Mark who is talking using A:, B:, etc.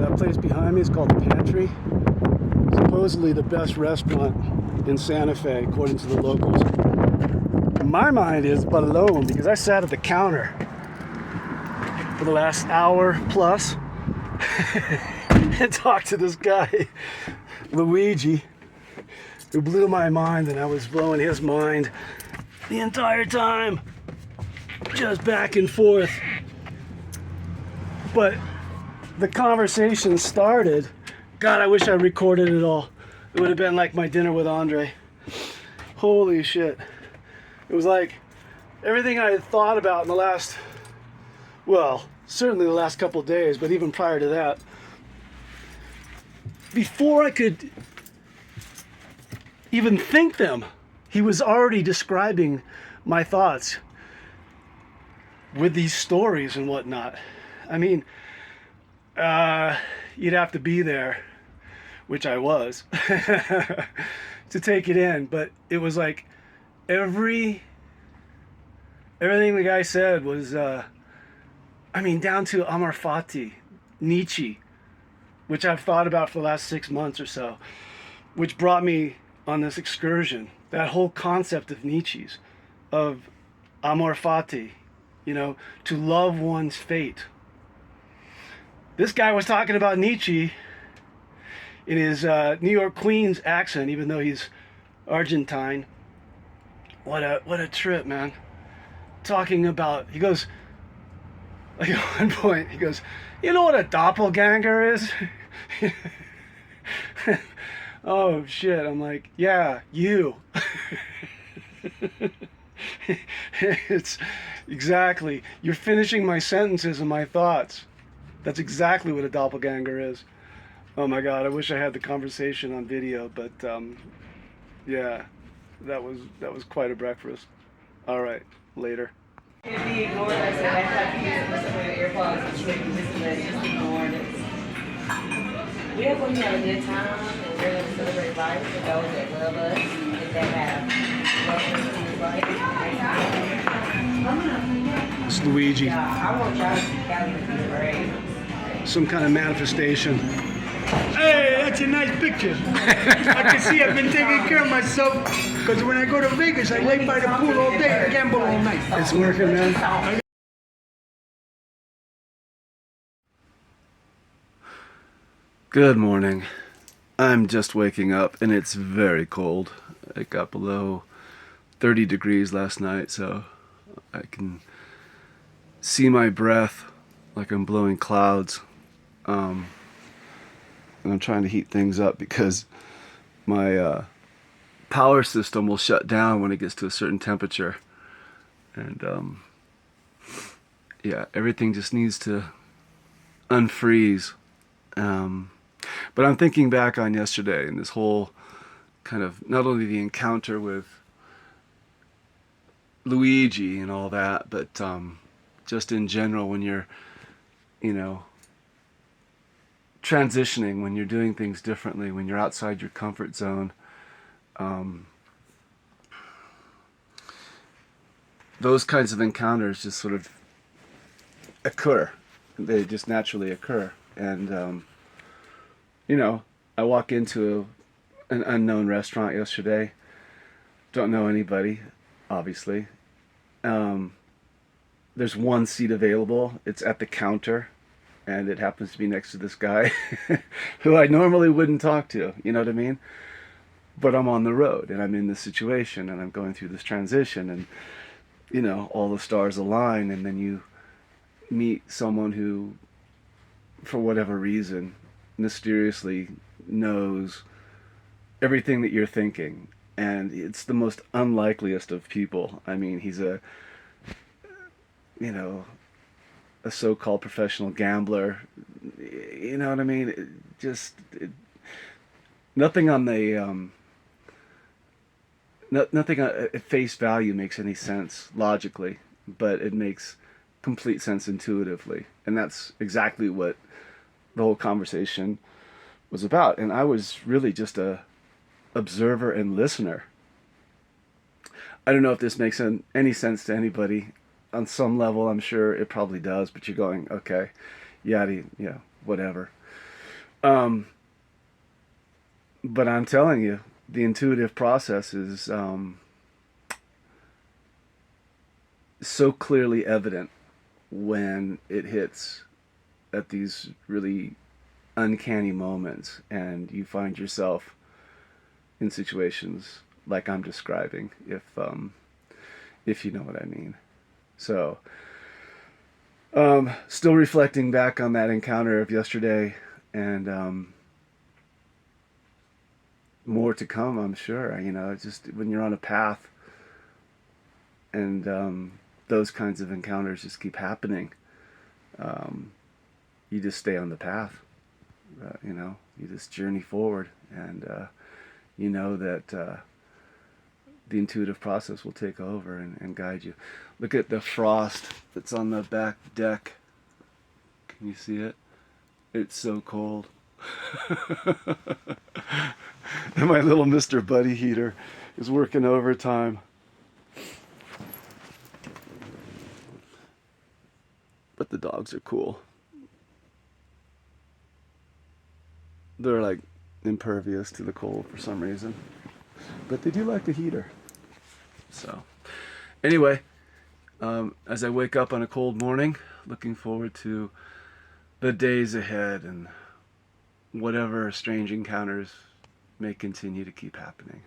A: That place behind me is called The Pantry. Supposedly the best restaurant in Santa Fe, according to the locals. My mind is but alone because I sat at the counter for the last hour plus and talked to this guy, Luigi, who blew my mind, and I was blowing his mind the entire time, just back and forth. But the conversation started. God, I wish I recorded it all. It would have been like my dinner with Andre. Holy shit. It was like everything I had thought about in the last, well, certainly the last couple of days, but even prior to that. Before I could even think them, he was already describing my thoughts with these stories and whatnot. I mean, you'd have to be there, which I was, to take it in. But it was like everything the guy said was, I mean, down to Amor Fati, Nietzsche, which I've thought about for the last 6 months or so, which brought me on this excursion. That whole concept of Nietzsche's, of Amor Fati, you know, to love one's fate. This guy was talking about Nietzsche in his New York Queens accent, even though he's Argentine. What a trip, man. Talking about, he goes, like at one point, he goes, you know what a doppelganger is? Oh shit, I'm like, yeah, you. It's exactly, you're finishing my sentences and my thoughts. That's exactly what a doppelganger is. Oh my God, I wish I had the conversation on video, but yeah, that was quite a breakfast. All right, later.
B: If he ignored us, and that's like he just listened to the AirPods and shit, just ignoring us. We are going to have a good time and we're going to celebrate life with those that love us and that have welcome to life.
A: It's Luigi.
B: I want y'all to see Cali in the parade.
A: Some kind of manifestation.
C: Hey, that's a nice picture. I can see I've been taking care of myself because when I go to Vegas, I lay by the pool all day and gamble all night.
A: It's working, man. Good morning. I'm just waking up and it's very cold. It got below 30 degrees last night, so I can see my breath like I'm blowing clouds. And I'm trying to heat things up because my power system will shut down when it gets to a certain temperature. And yeah, everything just needs to unfreeze. But I'm thinking back on yesterday and this whole kind of, not only the encounter with Luigi and all that, but just in general when you're, you know, transitioning, when you're doing things differently, when you're outside your comfort zone. Those kinds of encounters just sort of occur. They just naturally occur. And, you know, I walk into an unknown restaurant yesterday. Don't know anybody, obviously. There's one seat available. It's at the counter. And it happens to be next to this guy who I normally wouldn't talk to, you know what I mean? But I'm on the road and I'm in this situation and I'm going through this transition and, you know, all the stars align, and then you meet someone who, for whatever reason, mysteriously knows everything that you're thinking. And it's the most unlikeliest of people. I mean, he's a, you know, a so-called professional gambler, you know what I mean? Nothing on the nothing at face value makes any sense logically, but it makes complete sense intuitively, and that's exactly what the whole conversation was about. And I was really just a observer and listener. I don't know if this makes any sense to anybody. On some level, I'm sure it probably does, but you're going, okay, yeah, whatever. Um, but I'm telling you, the intuitive process is so clearly evident when it hits at these really uncanny moments, and you find yourself in situations like I'm describing, if you know what I mean. So, still reflecting back on that encounter of yesterday, and more to come, I'm sure. You know, it's just when you're on a path, and those kinds of encounters just keep happening. Um, you just stay on the path. You know, you just journey forward, and you know that the intuitive process will take over and guide you. Look at the frost that's on the back deck. Can you see it? It's so cold. And my little Mr. Buddy heater is working overtime. But the dogs are cool. They're like impervious to the cold for some reason. But they do like the heater. So, anyway, as I wake up on a cold morning, looking forward to the days ahead and whatever strange encounters may continue to keep happening.